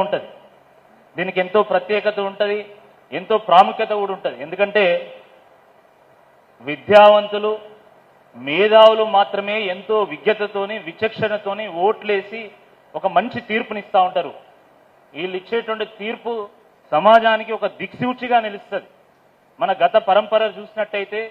ఉంటుంది. దీనికి ఎంతో ప్రత్యేకత ఉంటుంది, ఎంతో ప్రాముఖ్యత కూడా ఉంటుంది. ఎందుకంటే విద్యావంతులు మేధావులు మాత్రమే ఎంతో విజ్ఞతతోని విచక్షణతోని ఓట్లేసి ఒక మంచి తీర్పునిస్తూ ఉంటారు. వీళ్ళు ఇచ్చేటువంటి తీర్పు సమాజానికి ఒక దిక్సూచిగా నిలుస్తుంది. మన గత పరంపర చూసినట్టయితే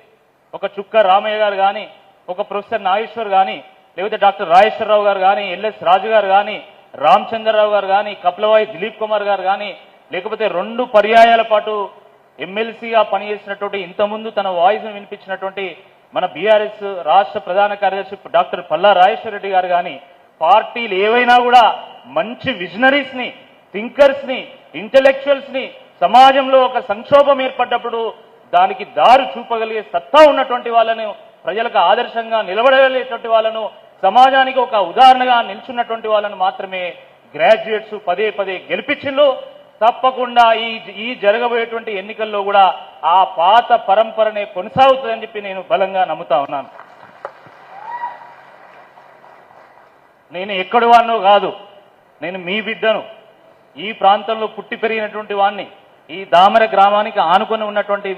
ఒక చుక్క రామయ్య గారు కానీ, ఒక ప్రొఫెసర్ నాగేశ్వర్ కానీ, లేకపోతే డాక్టర్ రాజేశ్వరరావు గారు కానీ, ఎల్ఎస్ రాజు గారు కానీ, రామచంద్రరావు గారు కానీ, కపిలవాయి దిలీప్ కుమార్ గారు కానీ, లేకపోతే 2 పర్యాయాల పాటు ఎమ్మెల్సీగా పనిచేసినటువంటి ఇంతకుముందు తన వాయిస్ను వినిపించినటువంటి మన బీఆర్ఎస్ రాష్ట్ర ప్రధాన కార్యదర్శి డాక్టర్ పల్లా రాజేశ్వర రెడ్డి గారు కానీ, పార్టీలు ఏవైనా కూడా మంచి విజనరీస్ని, థింకర్స్ని, ఇంటెలెక్చువల్స్ని సమాజంలో ఒక సంక్షోభం ఏర్పడ్డప్పుడు దానికి దారి చూపగలిగే సత్తా ఉన్నటువంటి వాళ్ళను, ప్రజలకు ఆదర్శంగా నిలబడగలిగేటువంటి వాళ్ళను, సమాజానికి ఒక ఉదాహరణగా నిల్చున్నటువంటి వాళ్ళను మాత్రమే గ్రాడ్యుయేట్స్ పదే పదే గెలిపించిండ్రు. తప్పకుండా ఈ జరగబోయేటువంటి ఎన్నికల్లో కూడా ఆ పాత పరంపరనే కొనసాగుతుందని చెప్పి నేను బలంగా నమ్ముతా ఉన్నాను. నేను ఎక్కడి వాడినో కాదు, నేను మీ బిడ్డను, ఈ ప్రాంతంలో పుట్టి పెరిగినటువంటి వాడిని, ఈ దామర గ్రామానికి ఆనుకొని ఉన్నటువంటి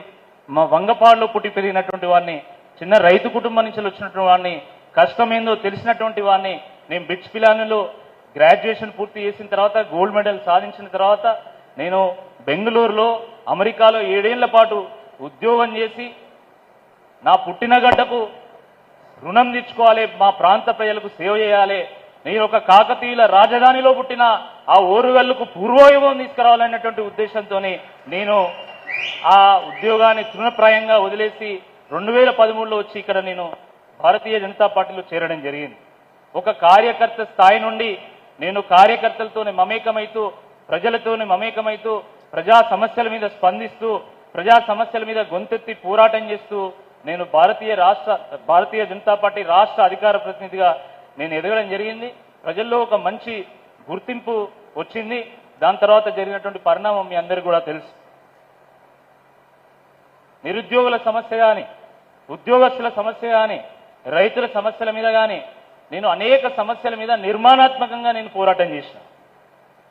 మా వంగపాడులో పుట్టి పెరిగినటువంటి వాడిని, చిన్న రైతు కుటుంబం నుంచి వచ్చినటువంటి వాడిని, కష్టమేందో తెలిసినటువంటి వాడిని. నేను బిట్స్ పిలానిలో గ్రాడ్యుయేషన్ పూర్తి చేసిన తర్వాత గోల్డ్ మెడల్ సాధించిన తర్వాత నేను బెంగళూరులో అమెరికాలో 7 ఏళ్ల పాటు ఉద్యోగం చేసి నా పుట్టిన గడ్డకు రుణం తీర్చుకోవాలి, మా ప్రాంత ప్రజలకు సేవ చేయాలి, నేను ఒక కాకతీయుల రాజధానిలో పుట్టిన ఆ ఓరుగల్లుకు పూర్వవైభవం తీసుకురావాలనేటువంటి ఉద్దేశంతో నేను ఆ ఉద్యోగాన్ని తృణప్రాయంగా వదిలేసి 2013లో వచ్చి ఇక్కడ నేను భారతీయ జనతా పార్టీలో చేరడం జరిగింది. ఒక కార్యకర్త స్థాయి నుండి నేను కార్యకర్తలతోనే మమేకమైతూ, ప్రజలతోనే మమేకమైతూ, ప్రజా సమస్యల మీద స్పందిస్తూ, ప్రజా సమస్యల మీద గొంతెత్తి పోరాటం చేస్తూ నేను భారతీయ జనతా పార్టీ రాష్ట్ర అధికార ప్రతినిధిగా నేను ఎదగడం జరిగింది. ప్రజల్లో ఒక మంచి గుర్తింపు వచ్చింది. దాని తర్వాత జరిగినటువంటి పరిణామం మీ అందరికీ కూడా తెలుసు. నిరుద్యోగుల సమస్య కానీ, ఉద్యోగస్తుల సమస్య కానీ, రైతుల సమస్యల మీద కానీ నేను అనేక సమస్యల మీద నిర్మాణాత్మకంగా నేను పోరాటం చేసిన.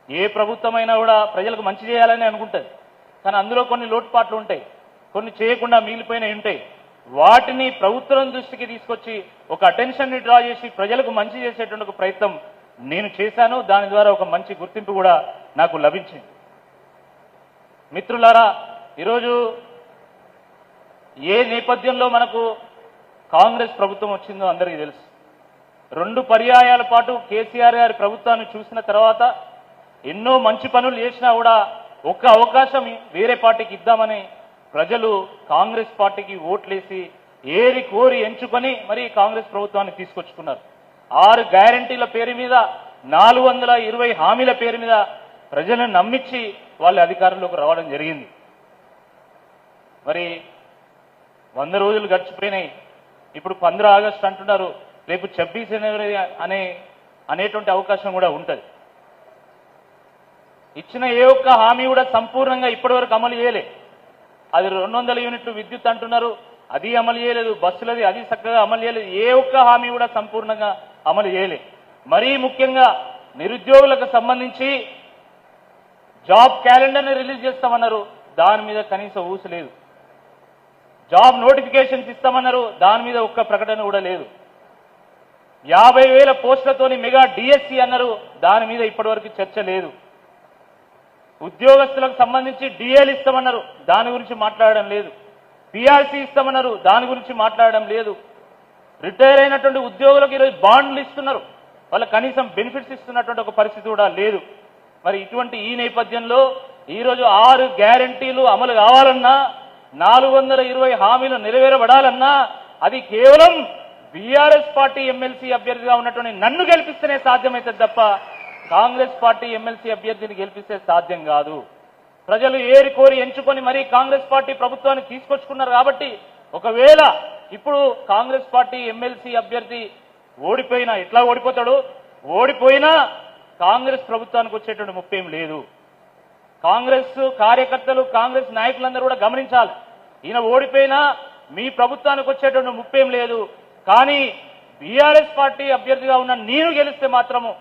ఏ ప్రభుత్వమైనా కూడా ప్రజలకు మంచి చేయాలని అనుకుంటుంది, కానీ అందులో కొన్ని లోటుపాట్లు ఉంటాయి, కొన్ని చేయకుండా మిగిలిపోయినవి ఉంటాయి. వాటిని ప్రభుత్వం దృష్టికి తీసుకొచ్చి ఒక అటెన్షన్ని డ్రా చేసి ప్రజలకు మంచి చేసేటువంటి ఒక ప్రయత్నం నేను చేశాను. దాని ద్వారా ఒక మంచి గుర్తింపు కూడా నాకు లభించింది. మిత్రులారా, ఈరోజు ఏ నేపథ్యంలో మనకు కాంగ్రెస్ ప్రభుత్వం వచ్చిందో అందరికీ తెలుసు. 2 పర్యాయాల పాటు కేసీఆర్ గారి ప్రభుత్వాన్ని చూసిన తర్వాత ఎన్నో మంచి పనులు చేసినా కూడా ఒక్క అవకాశం వేరే పార్టీకి ఇద్దామని ప్రజలు కాంగ్రెస్ పార్టీకి ఓట్లేసి ఏరి కోరి ఎంచుకొని మరి కాంగ్రెస్ ప్రభుత్వాన్ని తీసుకొచ్చుకున్నారు. 6 గ్యారంటీల పేరు మీద, 420 హామీల పేరు మీద ప్రజలను నమ్మించి వాళ్ళ అధికారంలోకి రావడం జరిగింది. మరి 100 రోజులు గడిచిపోయినాయి. ఇప్పుడు 15 ఆగస్టు అంటున్నారు, రేపు 26 జనవరి అనేటువంటి అవకాశం కూడా ఉంటుంది. ఇచ్చిన ఏ ఒక్క హామీ కూడా సంపూర్ణంగా ఇప్పటివరకు అమలు చేయలే. అది 200 యూనిట్లు విద్యుత్ అంటున్నారు, అది అమలు చేయలేదు. బస్సులది అది చక్కగా అమలు చేయలేదు. ఏ ఒక్క హామీ కూడా సంపూర్ణంగా అమలు చేయలే. మరీ ముఖ్యంగా నిరుద్యోగులకు సంబంధించి జాబ్ క్యాలెండర్ని రిలీజ్ చేస్తామన్నారు, దాని మీద కనీసం ఊసు లేదు. జాబ్ నోటిఫికేషన్స్ ఇస్తామన్నారు, దాని మీద ఒక్క ప్రకటన కూడా లేదు. 50,000 పోస్టులతోని మెగా డిఎస్సి అన్నారు, దాని మీద ఇప్పటివరకు చర్చ లేదు. ఉద్యోగస్తులకు సంబంధించి డిఏలు ఇస్తామన్నారు, దాని గురించి మాట్లాడడం లేదు. పిఆర్సీ ఇస్తామన్నారు, దాని గురించి మాట్లాడడం లేదు. రిటైర్ అయినటువంటి ఉద్యోగులకు ఈరోజు బాండ్లు ఇస్తున్నారు, వాళ్ళకి కనీసం బెనిఫిట్స్ ఇస్తున్నటువంటి ఒక పరిస్థితి కూడా లేదు. మరి ఇటువంటి ఈ నేపథ్యంలో ఈరోజు 6 గ్యారంటీలు అమలు కావాలన్నా, 420 హామీలు నెరవేరబడాలన్నా అది కేవలం బీఆర్ఎస్ పార్టీ ఎమ్మెల్సీ అభ్యర్థిగా ఉన్నటువంటి నన్ను గెలిపిస్తేనే సాధ్యమవుతుంది తప్ప కాంగ్రెస్ పార్టీ ఎమ్మెల్సీ అభ్యర్థిని గెలిపిస్తే సాధ్యం కాదు. ప్రజలు ఏరి కోరి ఎంచుకొని మరీ కాంగ్రెస్ పార్టీ ప్రభుత్వాన్ని తీసుకొచ్చుకున్నారు. కాబట్టి ఒకవేళ ఇప్పుడు కాంగ్రెస్ పార్టీ ఎమ్మెల్సీ అభ్యర్థి ఓడిపోయినా, ఎట్లా ఓడిపోతాడు, ఓడిపోయినా కాంగ్రెస్ ప్రభుత్వానికి వచ్చేటువంటి ముప్పేం లేదు. కాంగ్రెస్ కార్యకర్తలు, కాంగ్రెస్ నాయకులందరూ కూడా గమనించాలి, ఈయన ఓడిపోయినా మీ ప్రభుత్వానికి వచ్చేటువంటి ముప్పేం లేదు. కానీ బీఆర్ఎస్ పార్టీ అభ్యర్థిగా ఉన్న నేను గెలిస్తే మాత్రము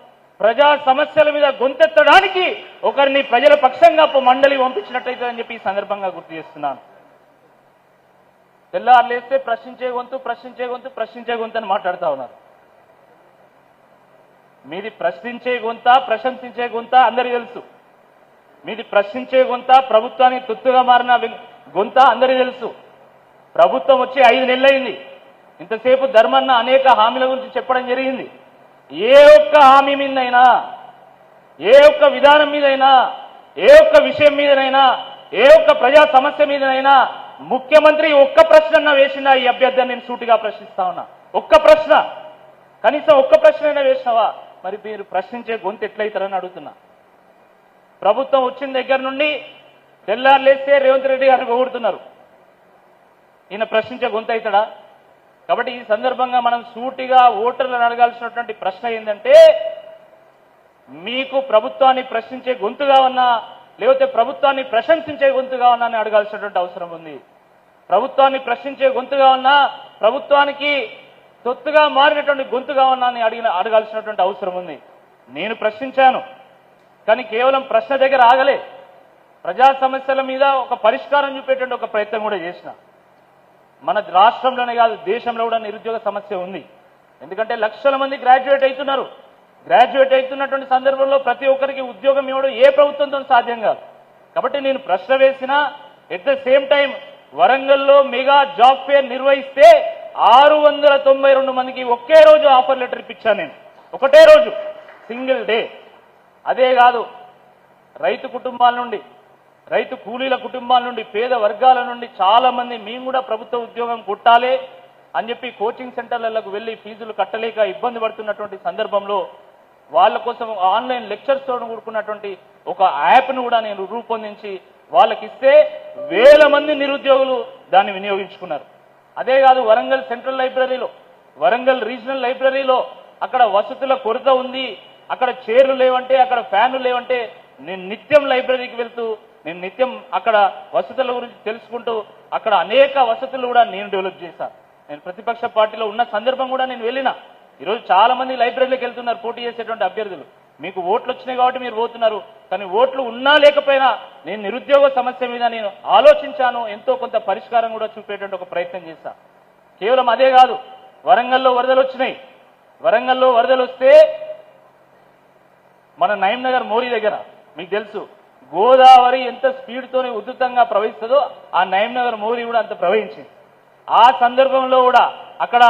ప్రజా సమస్యల మీద గొంతెత్తడానికి ఒకరిని ప్రజల పక్షంగా మండలి పంపించినట్టయితే అని చెప్పి ఈ సందర్భంగా గుర్తు చేస్తున్నాను. తెల్లారులేస్తే ప్రశ్నించే గొంతు అని మాట్లాడుతూ ఉన్నారు. మీది ప్రశ్నించే గొంత, ప్రశంసించే గొంత అందరికీ తెలుసు. మీది ప్రశ్నించే గొంత, ప్రభుత్వానికి తొత్తుగా మారిన గొంత అందరికీ తెలుసు. ప్రభుత్వం వచ్చి 5 నెలలైంది. ఇంతసేపు ధర్మన్న అనేక హామీల గురించి చెప్పడం జరిగింది. ఏ ఒక్క హామీ మీదైనా, ఏ ఒక్క విధానం మీదైనా, ఏ ఒక్క విషయం మీదనైనా, ఏ ఒక్క ప్రజా సమస్య మీదనైనా ముఖ్యమంత్రి ఒక్క ప్రశ్న వేసినా ఈ అభ్యర్థిని నేను సూటిగా ప్రశ్నిస్తా ఉన్నా. ఒక్క ప్రశ్న, కనీసం ఒక్క ప్రశ్న వేసినావా? మరి మీరు ప్రశ్నించే గొంతు ఎట్లయితారని అడుగుతున్నా. ప్రభుత్వం వచ్చిన దగ్గర నుండి తెల్లారులేస్తే రేవంత్ రెడ్డి గారిని పొగుడుతున్నారు. ఈయన ప్రశ్నించే గొంతు అవుతాడా? కాబట్టి ఈ సందర్భంగా మనం సూటిగా ఓటర్లను అడగాల్సినటువంటి ప్రశ్న ఏంటంటే, మీకు ప్రభుత్వాన్ని ప్రశ్నించే గొంతుగా ఉన్నా, లేకపోతే ప్రభుత్వాన్ని ప్రశంసించే గొంతుగా ఉన్నా అని అడగాల్సినటువంటి అవసరం ఉంది. ప్రభుత్వాన్ని ప్రశ్నించే గొంతుగా ఉన్నా, ప్రభుత్వానికి తొత్తుగా మారినటువంటి గొంతుగా ఉన్నా అని అడగాల్సినటువంటి అవసరం ఉంది. నేను ప్రశ్నించాను, కానీ కేవలం ప్రశ్న దగ్గర ఆగలే. ప్రజా సమస్యల మీద ఒక పరిష్కారం చూపేటువంటి ఒక ప్రయత్నం కూడా చేసిన. మన రాష్ట్రంలోనే కాదు, దేశంలో కూడా నిరుద్యోగ సమస్య ఉంది. ఎందుకంటే లక్షల మంది గ్రాడ్యుయేట్ అవుతున్నారు. గ్రాడ్యుయేట్ అవుతున్నటువంటి సందర్భంలో ప్రతి ఒక్కరికి ఉద్యోగం ఇవ్వడం ఏ ప్రభుత్వంతో సాధ్యం కాదు. కాబట్టి నేను ప్రశ్న వేసినా, ఎట్ ద సేమ్ టైం వరంగల్లో మెగా జాబ్ ఫేర్ నిర్వహిస్తే 692 మందికి ఒకే రోజు ఆఫర్ లెటర్ ఇప్పించాను నేను. ఒకటే రోజు, సింగిల్ డే. అదే కాదు, రైతు కుటుంబాల నుండి, రైతు కూలీల కుటుంబాల నుండి, పేద వర్గాల నుండి చాలా మంది మేము కూడా ప్రభుత్వ ఉద్యోగం కొట్టాలి అని చెప్పి కోచింగ్ సెంటర్లకు వెళ్లి ఫీజులు కట్టలేక ఇబ్బంది పడుతున్నటువంటి సందర్భంలో వాళ్ళ కోసం ఆన్లైన్ లెక్చర్స్ తో కూడుకున్నటువంటి ఒక యాప్ను కూడా నేను రూపొందించి వాళ్ళకి ఇస్తే 1000 మంది నిరుద్యోగులు దాన్ని వినియోగించుకున్నారు. అదే కాదు, వరంగల్ సెంట్రల్ లైబ్రరీలో, వరంగల్ రీజనల్ లైబ్రరీలో అక్కడ వసతుల కొరత ఉంది, అక్కడ చైర్లు లేవంటే, అక్కడ ఫ్యాన్లు లేవంటే నేను నిత్యం లైబ్రరీకి వెళ్తూ, నేను నిత్యం అక్కడ వసతుల గురించి తెలుసుకుంటూ అక్కడ అనేక వసతులు కూడా నేను డెవలప్ చేశాను. నేను ప్రతిపక్ష పార్టీలో ఉన్న సందర్భం కూడా నేను వెళ్ళిన. ఈరోజు చాలా మంది లైబ్రరీలోకి వెళ్తున్నారు పోటీ చేసేటువంటి అభ్యర్థులు. మీకు ఓట్లు వచ్చినాయి కాబట్టి మీరు పోతున్నారు, కానీ ఓట్లు ఉన్నా లేకపోయినా నేను నిరుద్యోగ సమస్య మీద నేను ఆలోచించాను, ఎంతో కొంత పరిష్కారం కూడా చూపేటువంటి ఒక ప్రయత్నం చేశా. కేవలం అదే కాదు, వరంగల్లో వరదలు వచ్చినాయి. వరంగల్లో వరదలు వస్తే మన నయంనగర్ మోరీ దగ్గర మీకు తెలుసు, గోదావరి ఎంత స్పీడ్తోనే ఉధృతంగా ప్రవహిస్తుందో ఆ నయంనగర్ మోరీ కూడా అంత ప్రవహించింది. ఆ సందర్భంలో కూడా అక్కడ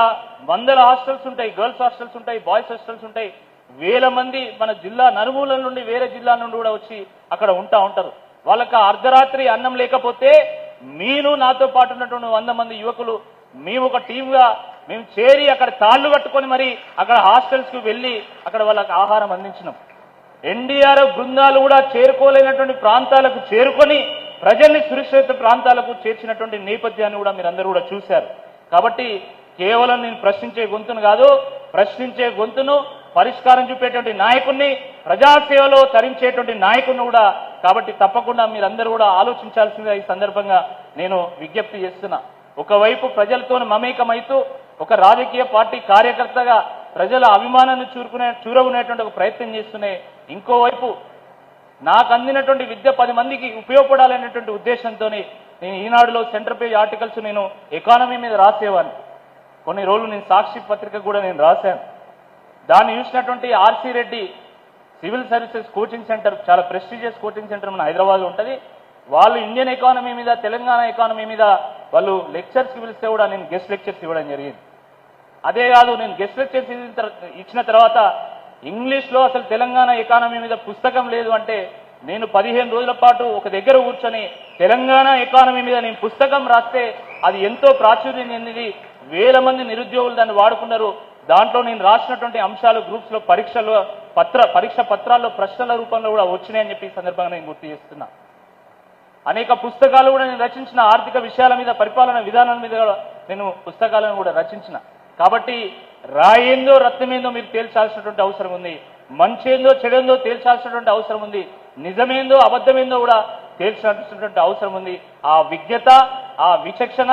100 హాస్టల్స్ ఉంటాయి, గర్ల్స్ హాస్టల్స్ ఉంటాయి, బాయ్స్ హాస్టల్స్ ఉంటాయి. 1000 మంది మన జిల్లా నలుమూలల నుండి, వేరే జిల్లా నుండి కూడా వచ్చి అక్కడ ఉంటారు. వాళ్ళకి అర్ధరాత్రి అన్నం లేకపోతే నేను నాతో పాటు ఉన్నటువంటి 100 మంది యువకులు మేము ఒక టీంగా మేము చేరి అక్కడ తాళ్లు కట్టుకొని మరి అక్కడ హాస్టల్స్ కు వెళ్లి అక్కడ వాళ్ళకి ఆహారం అందించినాం. ఎన్డీఆర్ఎఫ్ బృందాలు కూడా చేరుకోలేనటువంటి ప్రాంతాలకు చేరుకొని ప్రజల్ని సురక్షిత ప్రాంతాలకు చేర్చినటువంటి నేపథ్యాన్ని కూడా మీరందరూ కూడా చూశారు. కాబట్టి కేవలం నేను ప్రశ్నించే గొంతును కాదు, ప్రశ్నించే గొంతును, పరిష్కారం చూపేటువంటి నాయకుడిని, ప్రజాసేవలో తరించేటువంటి నాయకుడిని కూడా. కాబట్టి తప్పకుండా మీరందరూ కూడా ఆలోచించాల్సిందిగా ఈ సందర్భంగా నేను విజ్ఞప్తి చేస్తున్నా. ఒకవైపు ప్రజలతో మమేకమైతూ ఒక రాజకీయ పార్టీ కార్యకర్తగా ప్రజల అభిమానాన్ని చూరగునేటువంటి ఒక ప్రయత్నం చేస్తూనే, ఇంకోవైపు నాకు అందినటువంటి విద్య 10 మందికి ఉపయోగపడాలనేటువంటి ఉద్దేశంతో నేను ఈనాడులో సెంటర్ పేజ్ ఆర్టికల్స్ నేను ఎకానమీ మీద రాసేవాడిని. కొన్ని రోజులు నేను సాక్షి పత్రిక కూడా నేను రాశాను. దాన్ని చూసినటువంటి RC Reddy civil services coaching centre, చాలా ప్రెస్టీజియస్ కోచింగ్ సెంటర్ మన హైదరాబాద్లో ఉంటుంది. వాళ్ళు ఇండియన్ ఎకానమీ మీద, తెలంగాణ ఎకానమీ మీద వాళ్ళు లెక్చర్స్కి పిలిస్తే కూడా నేను గెస్ట్ లెక్చర్స్ ఇవ్వడం జరిగింది. అదే కాదు, నేను గెస్ట్ లెక్చర్స్ ఇచ్చిన తర్వాత ఇంగ్లీష్లో అసలు తెలంగాణ ఎకానమీ మీద పుస్తకం లేదు అంటే నేను 15 రోజుల పాటు ఒక దగ్గర కూర్చొని తెలంగాణ ఎకానమీ మీద నేను పుస్తకం రాస్తే అది ఎంతో ప్రాచుర్యం చెందింది. 1000 మంది నిరుద్యోగులు దాన్ని వాడుకున్నారు. దాంట్లో నేను రాసినటువంటి అంశాలు గ్రూప్స్ లో పరీక్ష పత్రాల్లో ప్రశ్నల రూపంలో కూడా వచ్చినాయని చెప్పి ఈ సందర్భంగా నేను గుర్తు చేస్తున్నా. అనేక పుస్తకాలు కూడా నేను రచించిన, ఆర్థిక విషయాల మీద, పరిపాలన విధానం మీద నేను పుస్తకాలను కూడా రచించిన. కాబట్టి రాయేందో రత్నమేందో మీరు తేల్చాల్సినటువంటి అవసరం ఉంది, మంచేందో చెడేందో తేల్చాల్సినటువంటి అవసరం ఉంది, నిజమేందో అబద్ధమేందో కూడా తేల్చాల్సినటువంటి అవసరం ఉంది. ఆ విజ్ఞత, ఆ విచక్షణ